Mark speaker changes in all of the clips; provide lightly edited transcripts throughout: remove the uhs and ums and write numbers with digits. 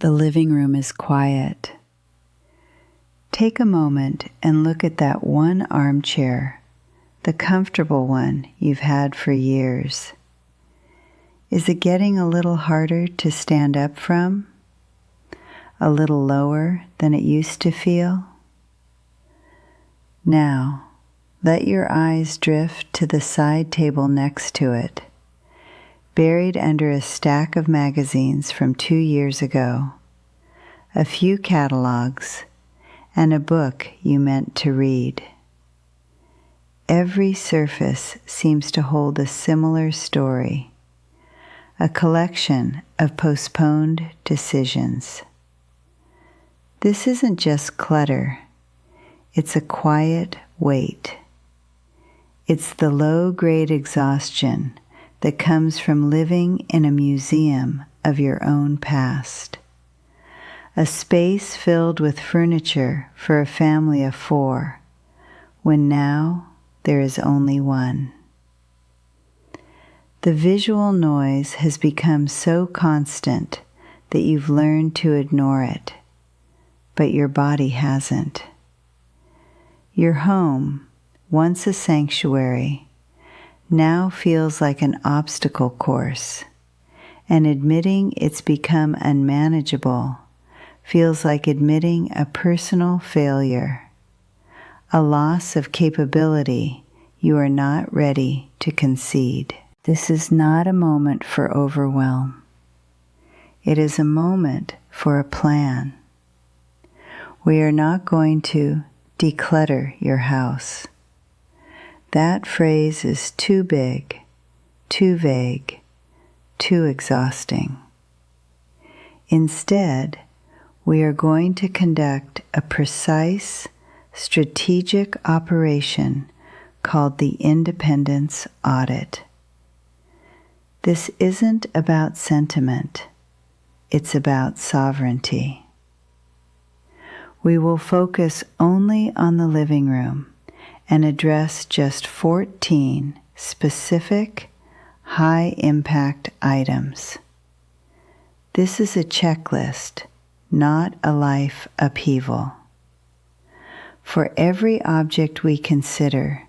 Speaker 1: The living room is quiet. Take a moment and look at that one armchair, the comfortable one you've had for years. Is it getting a little harder to stand up from? A little lower than it used to feel? Now, let your eyes drift to the side table next to it, buried under a stack of magazines from 2 years ago, a few catalogs, and a book you meant to read. Every surface seems to hold a similar story, a collection of postponed decisions. This isn't just clutter, it's a quiet weight. It's the low-grade exhaustion that comes from living in a museum of your own past. A space filled with furniture for a family of 4, when now there is only 1. The visual noise has become so constant that you've learned to ignore it, but your body hasn't. Your home, once a sanctuary, now feels like an obstacle course, and admitting it's become unmanageable feels like admitting a personal failure, a loss of capability you are not ready to concede. This is not a moment for overwhelm. It is a moment for a plan. We are not going to declutter your house. That phrase is too big, too vague, too exhausting. Instead, we are going to conduct a precise, strategic operation called the Independence Audit. This isn't about sentiment, it's about sovereignty. We will focus only on the living room and address just 14 specific, high-impact items. This is a checklist, not a life upheaval. For every object we consider,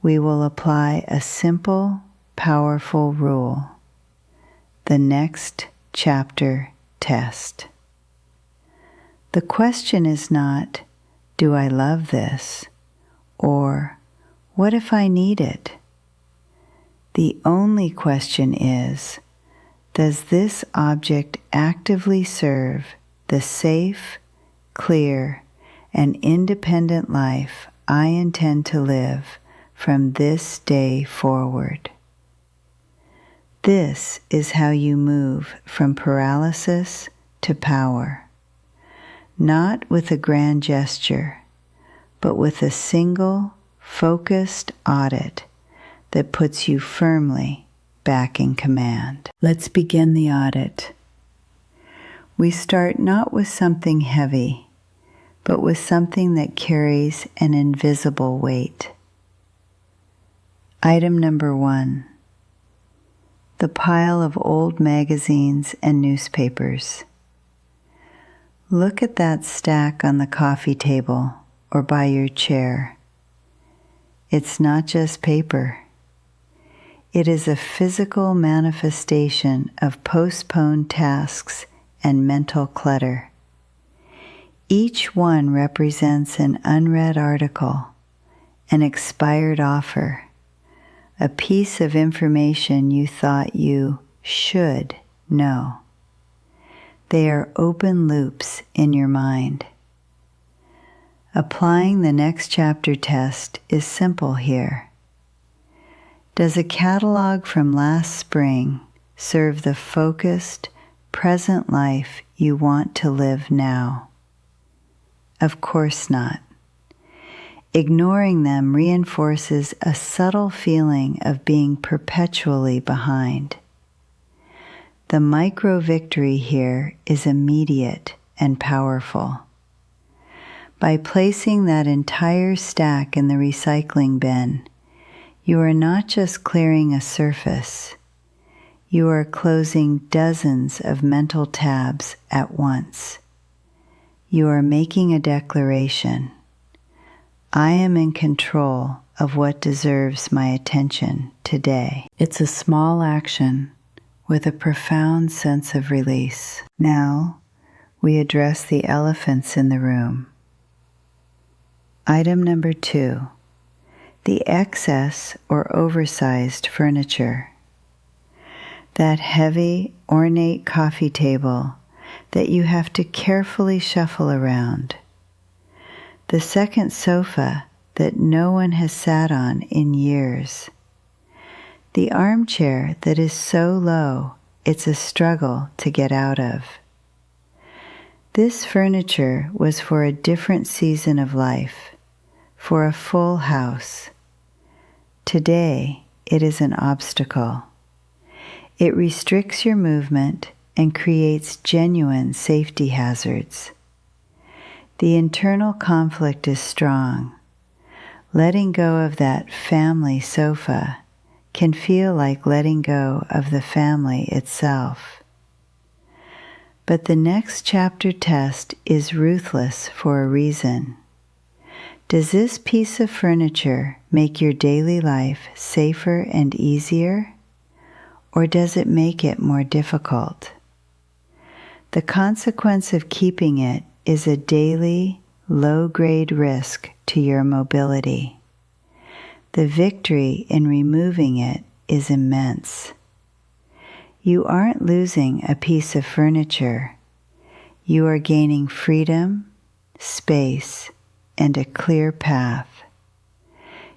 Speaker 1: we will apply a simple, powerful rule, the next chapter test. The question is not, do I love this? Or, what if I need it? The only question is, does this object actively serve the safe, clear, and independent life I intend to live from this day forward? This is how you move from paralysis to power, not with a grand gesture, but with a single, focused audit that puts you firmly back in command. Let's begin the audit. We start not with something heavy, but with something that carries an invisible weight. Item number 1, the pile of old magazines and newspapers. Look at that stack on the coffee table or by your chair. It's not just paper. It is a physical manifestation of postponed tasks and mental clutter. Each one represents an unread article, an expired offer, a piece of information you thought you should know. They are open loops in your mind. Applying the next chapter test is simple here. Does a catalog from last spring serve the focused, present life you want to live now? Of course not. Ignoring them reinforces a subtle feeling of being perpetually behind. The micro-victory here is immediate and powerful. By placing that entire stack in the recycling bin, you are not just clearing a surface, you are closing dozens of mental tabs at once. You are making a declaration. I am in control of what deserves my attention today. It's a small action with a profound sense of release. Now, we address the elephants in the room. Item number 2, the excess or oversized furniture. That heavy, ornate coffee table that you have to carefully shuffle around. The second sofa that no one has sat on in years. The armchair that is so low it's a struggle to get out of. This furniture was for a different season of life, for a full house. Today, it is an obstacle. It restricts your movement and creates genuine safety hazards. The internal conflict is strong. Letting go of that family sofa can feel like letting go of the family itself. But the next chapter test is ruthless for a reason. Does this piece of furniture make your daily life safer and easier, or does it make it more difficult? The consequence of keeping it is a daily, low-grade risk to your mobility. The victory in removing it is immense. You aren't losing a piece of furniture. You are gaining freedom, space, and a clear path.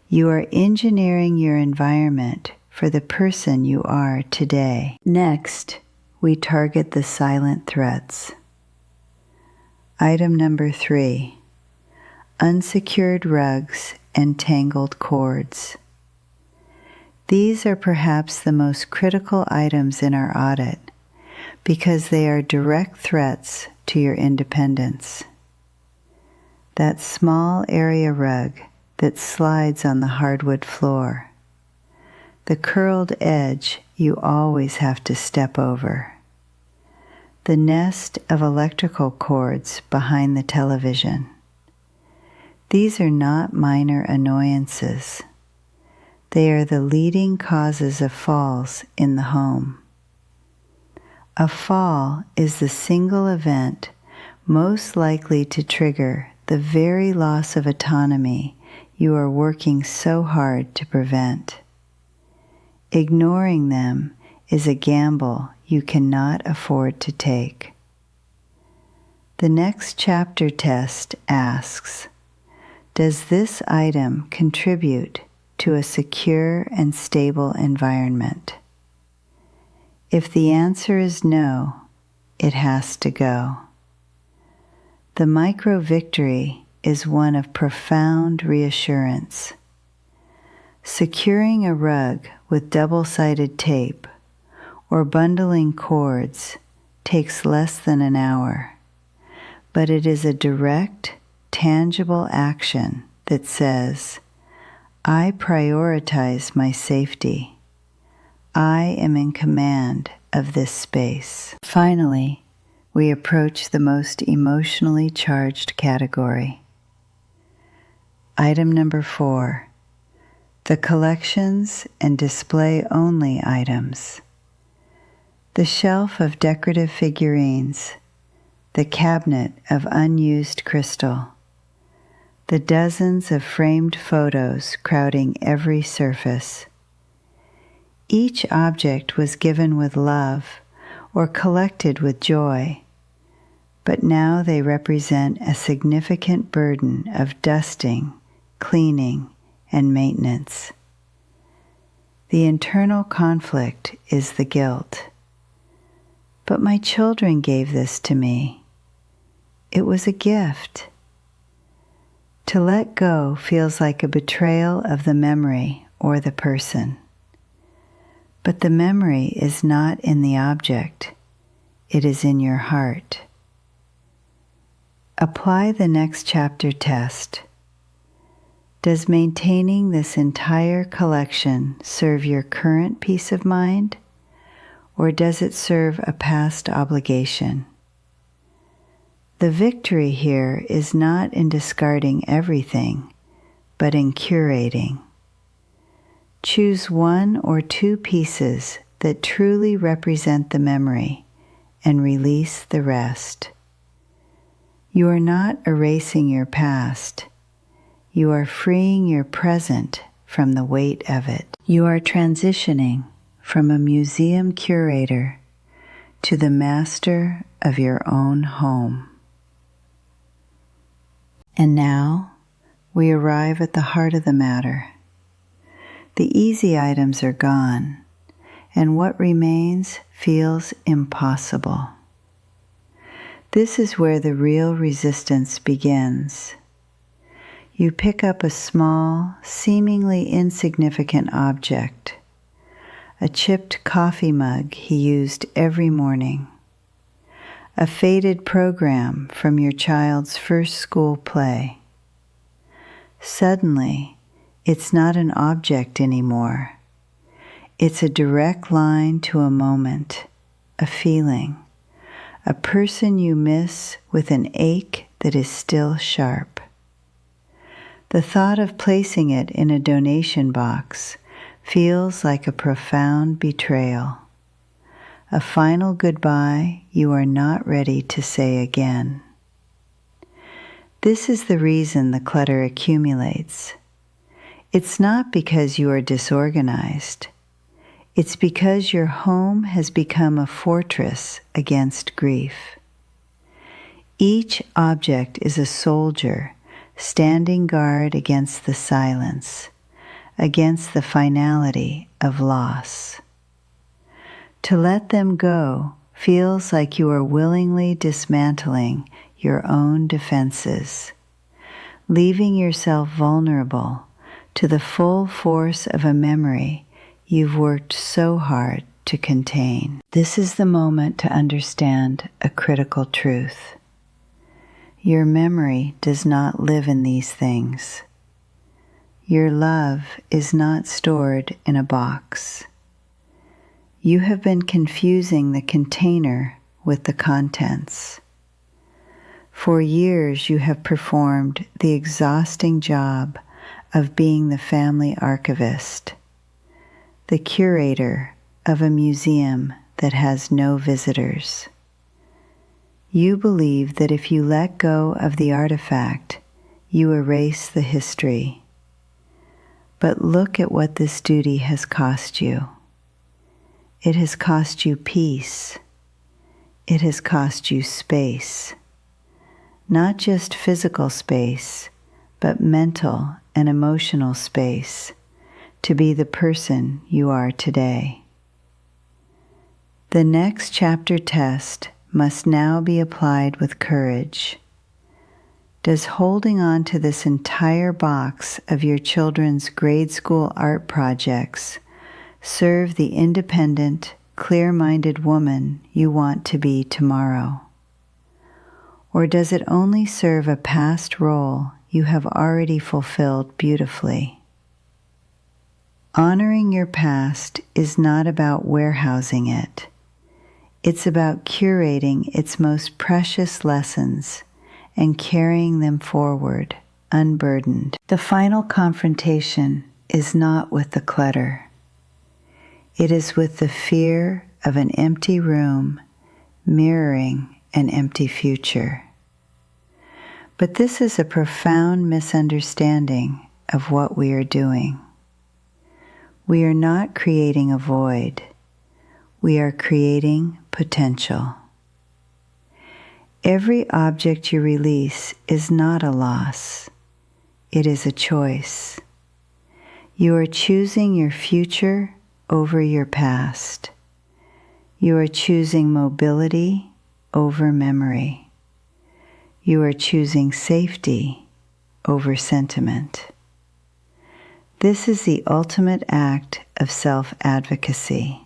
Speaker 1: You are engineering your environment for the person you are today. Next, we target the silent threats. Item number 3, unsecured rugs and tangled cords. These are perhaps the most critical items in our audit because they are direct threats to your independence. That small area rug that slides on the hardwood floor. The curled edge you always have to step over. The nest of electrical cords behind the television. These are not minor annoyances. They are the leading causes of falls in the home. A fall is the single event most likely to trigger the very loss of autonomy you are working so hard to prevent. Ignoring them is a gamble you cannot afford to take. The next chapter test asks, does this item contribute to a secure and stable environment? If the answer is no, it has to go. The micro-victory is one of profound reassurance. Securing a rug with double-sided tape or bundling cords takes less than an hour, but it is a direct, tangible action that says, I prioritize my safety. I am in command of this space. Finally, we approach the most emotionally charged category. Item number 4, the collections and display-only items. The shelf of decorative figurines, the cabinet of unused crystal, the dozens of framed photos crowding every surface. Each object was given with love or collected with joy, but now they represent a significant burden of dusting, cleaning, and maintenance. The internal conflict is the guilt. But my children gave this to me. It was a gift. To let go feels like a betrayal of the memory or the person. But the memory is not in the object. It is in your heart. Apply the next chapter test. Does maintaining this entire collection serve your current peace of mind, or does it serve a past obligation? The victory here is not in discarding everything, but in curating. Choose one or two pieces that truly represent the memory and release the rest. You are not erasing your past. You are freeing your present from the weight of it. You are transitioning from a museum curator to the master of your own home. And now we arrive at the heart of the matter. The easy items are gone, and what remains feels impossible. This is where the real resistance begins. You pick up a small, seemingly insignificant object, a chipped coffee mug he used every morning, a faded program from your child's first school play. Suddenly, it's not an object anymore. It's a direct line to a moment, a feeling, a person you miss with an ache that is still sharp. The thought of placing it in a donation box feels like a profound betrayal, a final goodbye you are not ready to say again. This is the reason the clutter accumulates. It's not because you are disorganized. It's because your home has become a fortress against grief. Each object is a soldier standing guard against the silence, against the finality of loss. To let them go feels like you are willingly dismantling your own defenses, leaving yourself vulnerable to the full force of a memory you've worked so hard to contain. This is the moment to understand a critical truth. Your memory does not live in these things. Your love is not stored in a box. You have been confusing the container with the contents. For years you have performed the exhausting job of being the family archivist, the curator of a museum that has no visitors. You believe that if you let go of the artifact, you erase the history. But look at what this duty has cost you. It has cost you peace. It has cost you space. Not just physical space, but mental and emotional space to be the person you are today. The next chapter test must now be applied with courage. Does holding on to this entire box of your children's grade school art projects serve the independent, clear-minded woman you want to be tomorrow? Or does it only serve a past role you have already fulfilled beautifully? Honoring your past is not about warehousing it. It's about curating its most precious lessons and carrying them forward, unburdened. The final confrontation is not with the clutter. It is with the fear of an empty room mirroring an empty future. But this is a profound misunderstanding of what we are doing. We are not creating a void. We are creating potential. Every object you release is not a loss. It is a choice. You are choosing your future over your past. You are choosing mobility over memory. You are choosing safety over sentiment. This is the ultimate act of self-advocacy.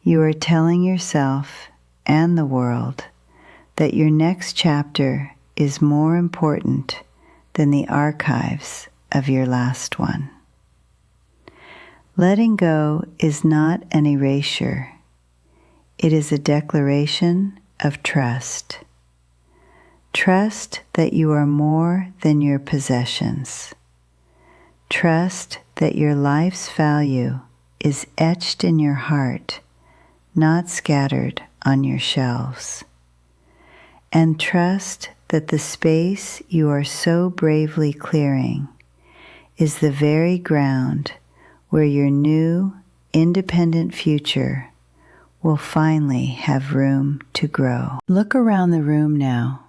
Speaker 1: You are telling yourself and the world that your next chapter is more important than the archives of your last one. Letting go is not an erasure. It is a declaration of trust. Trust that you are more than your possessions. Trust that your life's value is etched in your heart, not scattered on your shelves. And trust that the space you are so bravely clearing is the very ground where your new, independent future will finally have room to grow. Look around the room now.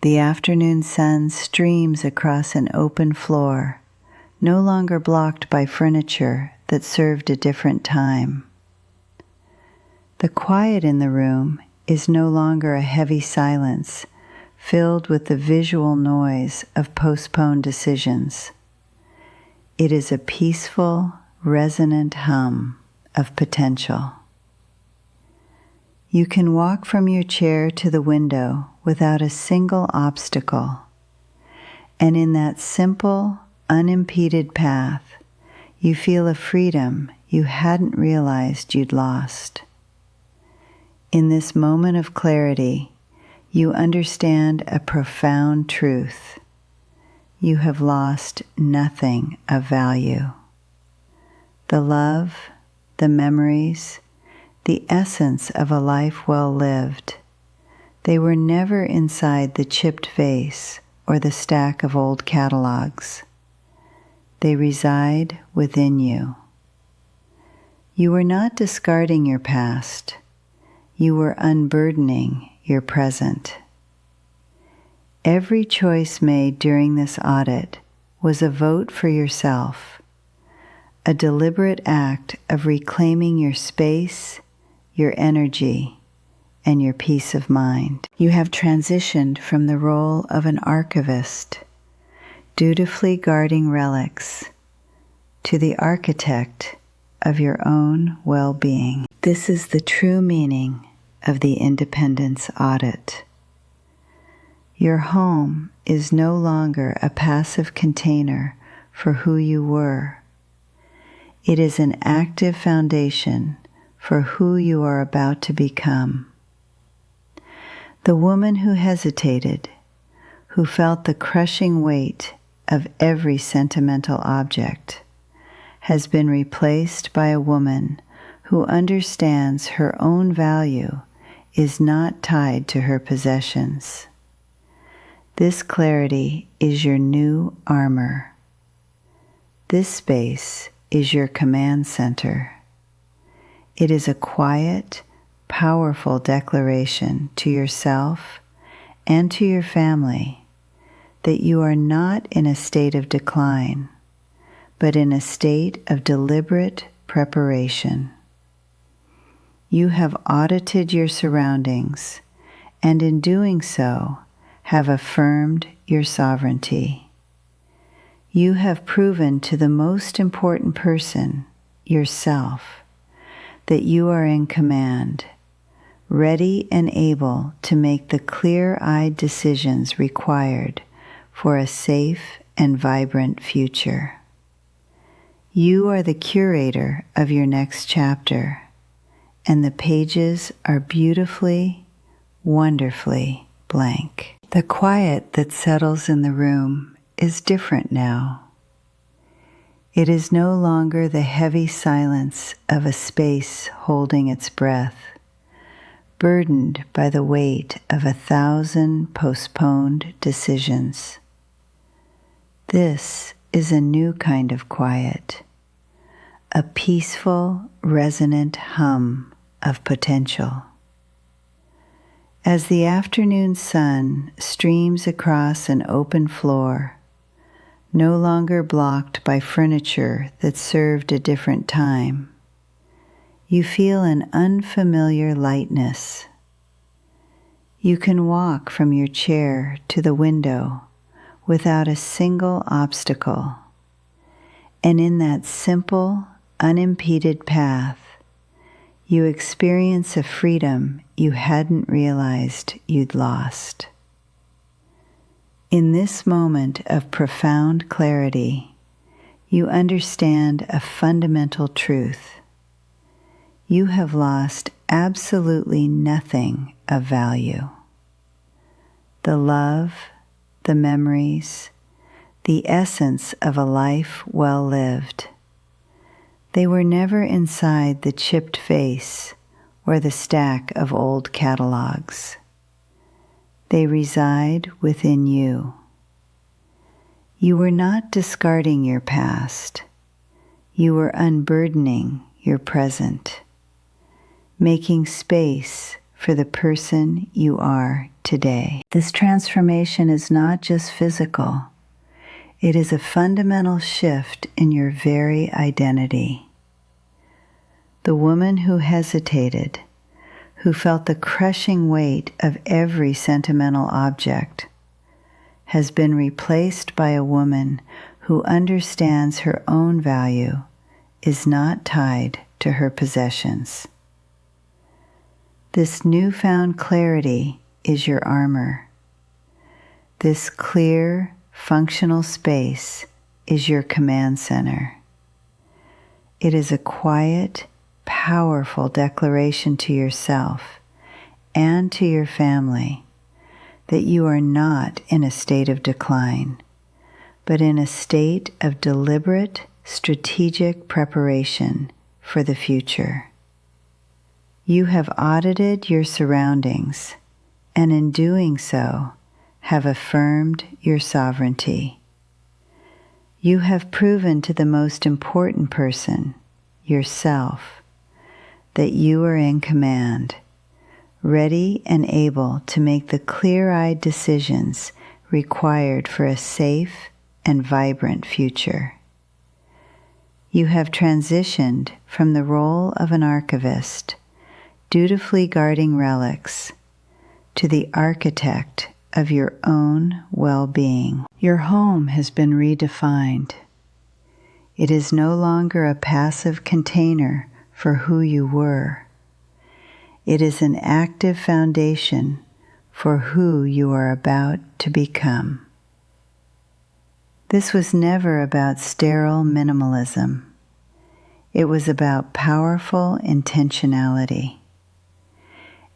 Speaker 1: The afternoon sun streams across an open floor, no longer blocked by furniture that served a different time. The quiet in the room is no longer a heavy silence filled with the visual noise of postponed decisions. It is a peaceful, resonant hum of potential. You can walk from your chair to the window without a single obstacle, and in that simple, unimpeded path, you feel a freedom you hadn't realized you'd lost. In this moment of clarity, you understand a profound truth. You have lost nothing of value. The love, the memories, the essence of a life well lived, they were never inside the chipped vase or the stack of old catalogs. They reside within you. You were not discarding your past. You were unburdening your present. Every choice made during this audit was a vote for yourself, a deliberate act of reclaiming your space, your energy, and your peace of mind. You have transitioned from the role of an archivist, dutifully guarding relics, to the architect of your own well-being. This is the true meaning of the Independence Audit. Your home is no longer a passive container for who you were. It is an active foundation for who you are about to become. The woman who hesitated, who felt the crushing weight of every sentimental object, has been replaced by a woman who understands her own value is not tied to her possessions. This clarity is your new armor. This space is your command center. It is a quiet, powerful declaration to yourself and to your family that you are not in a state of decline, but in a state of deliberate preparation. You have audited your surroundings, and in doing so, have affirmed your sovereignty. You have proven to the most important person, yourself, that you are in command, ready and able to make the clear-eyed decisions required for a safe and vibrant future. You are the curator of your next chapter, and the pages are beautifully, wonderfully blank. The quiet that settles in the room is different now. It is no longer the heavy silence of a space holding its breath, burdened by the weight of 1,000 postponed decisions. This is a new kind of quiet, a peaceful, resonant hum of potential. As the afternoon sun streams across an open floor, no longer blocked by furniture that served a different time, you feel an unfamiliar lightness. You can walk from your chair to the window without a single obstacle, and in that simple, unimpeded path, you experience a freedom you hadn't realized you'd lost. In this moment of profound clarity, you understand a fundamental truth. You have lost absolutely nothing of value. The love, the memories, the essence of a life well lived. They were never inside the chipped vase or the stack of old catalogs. They reside within you. You were not discarding your past. You were unburdening your present, making space for the person you are today. This transformation is not just physical. It is a fundamental shift in your very identity. The woman who hesitated, who felt the crushing weight of every sentimental object, has been replaced by a woman who understands her own value is not tied to her possessions. This newfound clarity is your armor. This clear, functional space is your command center. It is a quiet, powerful declaration to yourself and to your family that you are not in a state of decline, but in a state of deliberate, strategic preparation for the future. You have audited your surroundings, and in doing so, have affirmed your sovereignty. You have proven to the most important person, yourself, that you are in command, ready and able to make the clear-eyed decisions required for a safe and vibrant future. You have transitioned from the role of an archivist, dutifully guarding relics, to the architect of your own well-being. Your home has been redefined. It is no longer a passive container for who you were. It is an active foundation for who you are about to become. This was never about sterile minimalism. It was about powerful intentionality.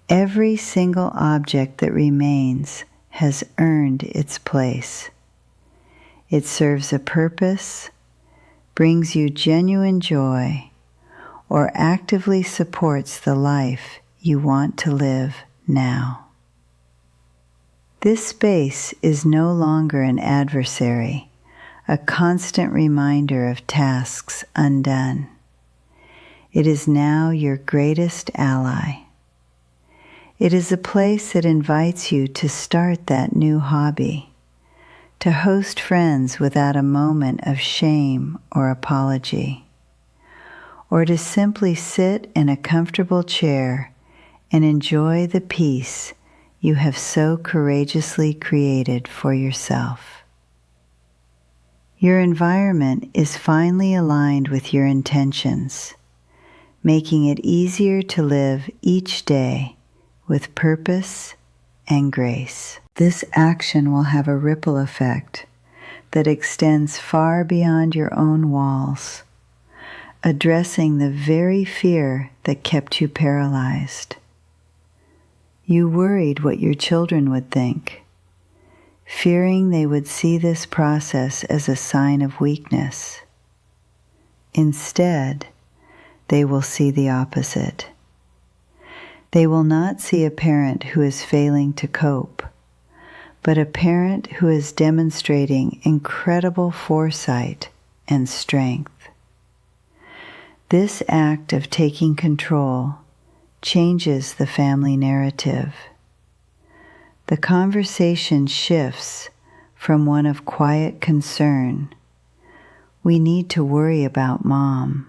Speaker 1: Every single object that remains has earned its place. It serves a purpose, brings you genuine joy, or actively supports the life you want to live now. This space is no longer an adversary, a constant reminder of tasks undone. It is now your greatest ally. It is a place that invites you to start that new hobby, to host friends without a moment of shame or apology, or to simply sit in a comfortable chair and enjoy the peace you have so courageously created for yourself. Your environment is finally aligned with your intentions, making it easier to live each day with purpose and grace. This action will have a ripple effect that extends far beyond your own walls, addressing the very fear that kept you paralyzed. You worried what your children would think, fearing they would see this process as a sign of weakness. Instead, they will see the opposite. They will not see a parent who is failing to cope, but a parent who is demonstrating incredible foresight and strength. This act of taking control changes the family narrative. The conversation shifts from one of quiet concern, "We need to worry about Mom,"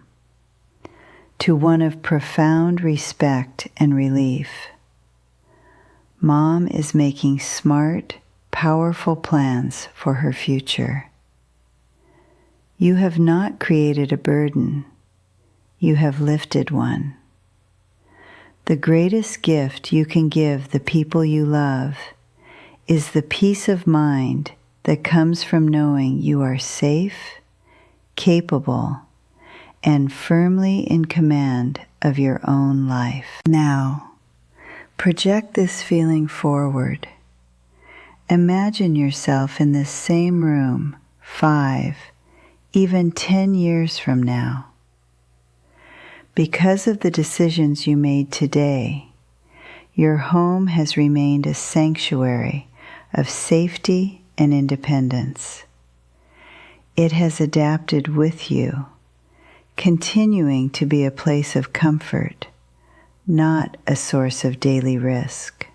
Speaker 1: to one of profound respect and relief. Mom is making smart, powerful plans for her future. You have not created a burden. You have lifted one. The greatest gift you can give the people you love is the peace of mind that comes from knowing you are safe, capable, and firmly in command of your own life. Now, project this feeling forward. Imagine yourself in this same room 5, even 10 years from now. Because of the decisions you made today, your home has remained a sanctuary of safety and independence. It has adapted with you, continuing to be a place of comfort, not a source of daily risk.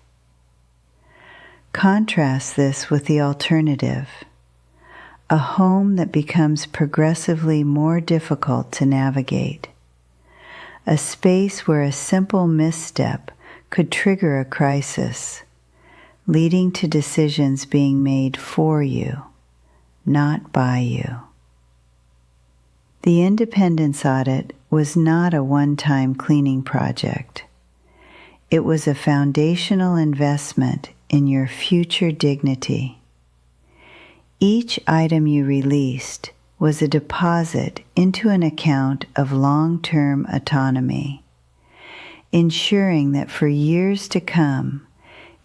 Speaker 1: Contrast this with the alternative, a home that becomes progressively more difficult to navigate, a space where a simple misstep could trigger a crisis, leading to decisions being made for you, not by you. The independence audit was not a one-time cleaning project. It was a foundational investment in your future dignity. Each item you released was a deposit into an account of long-term autonomy, ensuring that for years to come,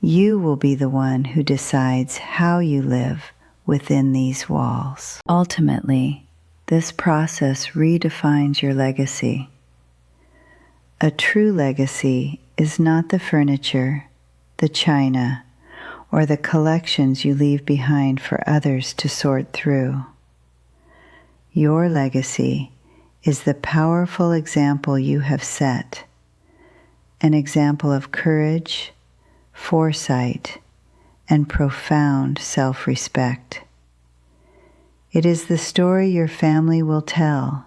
Speaker 1: you will be the one who decides how you live within these walls. Ultimately, this process redefines your legacy. A true legacy is not the furniture, the china, or the collections you leave behind for others to sort through. Your legacy is the powerful example you have set, an example of courage, foresight, and profound self-respect. It is the story your family will tell,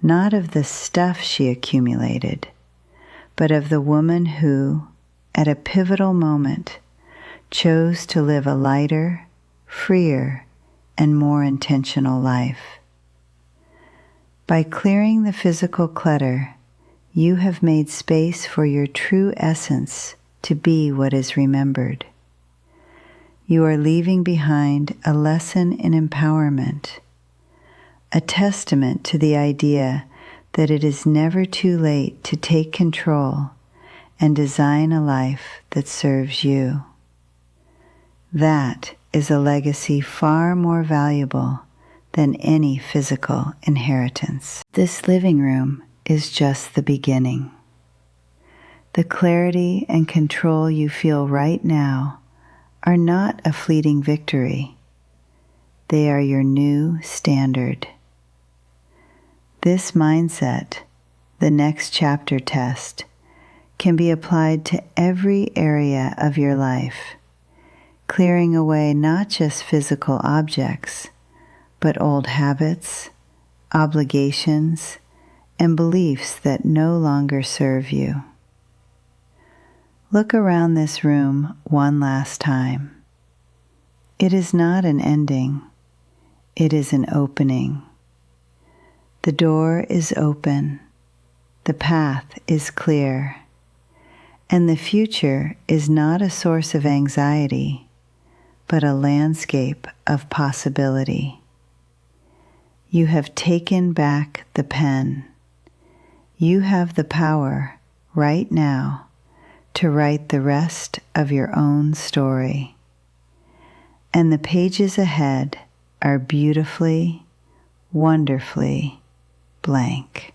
Speaker 1: not of the stuff she accumulated, but of the woman who, at a pivotal moment, chose to live a lighter, freer, and more intentional life. By clearing the physical clutter, you have made space for your true essence to be what is remembered. You are leaving behind a lesson in empowerment, a testament to the idea that it is never too late to take control and design a life that serves you. That is a legacy far more valuable than any physical inheritance. This living room is just the beginning. The clarity and control you feel right now are not a fleeting victory. They are your new standard. This mindset, the next chapter test, can be applied to every area of your life, clearing away not just physical objects, but old habits, obligations, and beliefs that no longer serve you. Look around this room one last time. It is not an ending. It is an opening. The door is open. The path is clear. And the future is not a source of anxiety, but a landscape of possibility. You have taken back the pen. You have the power right now to write the rest of your own story. And the pages ahead are beautifully, wonderfully blank.